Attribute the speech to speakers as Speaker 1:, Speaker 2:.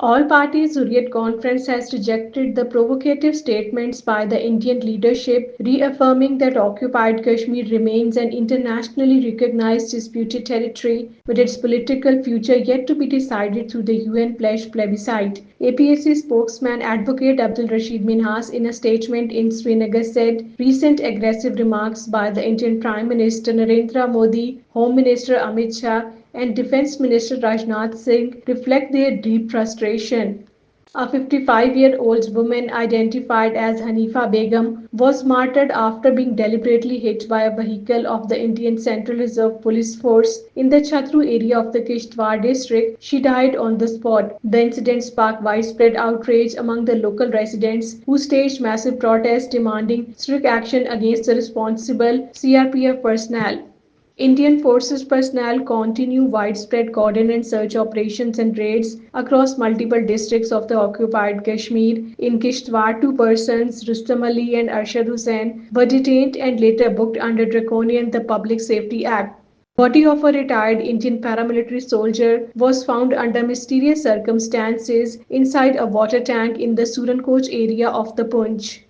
Speaker 1: All parties Hurriyat conference has rejected the provocative statements by the Indian leadership, reaffirming that occupied Kashmir remains an internationally recognized disputed territory with its political future yet to be decided through the UN pledged plebiscite. APHC spokesman Advocate Abdul Rashid Minhas in a statement in Srinagar said recent aggressive remarks by the Indian Prime Minister Narendra Modi, Home Minister Amit Shah and Defence Minister Rajnath Singh reflect their deep frustration. A 55-year-old woman identified as Hanifa Begum was martyred after being deliberately hit by a vehicle of the Indian Central Reserve Police Force in the Chatru area of the Kishtwar district. She died on the spot. The incident sparked widespread outrage among the local residents who staged massive protests demanding strict action against the responsible CRPF personnel. Indian Forces personnel continue widespread coordinated search operations and raids across multiple districts of the occupied Kashmir. In Kishtwar, two persons, Rustam Ali and Arshad Hussain, were detained and later booked under Draconian the Public Safety Act. The body of a retired Indian paramilitary soldier was found under mysterious circumstances inside a water tank in the Surankoch area of the Punch.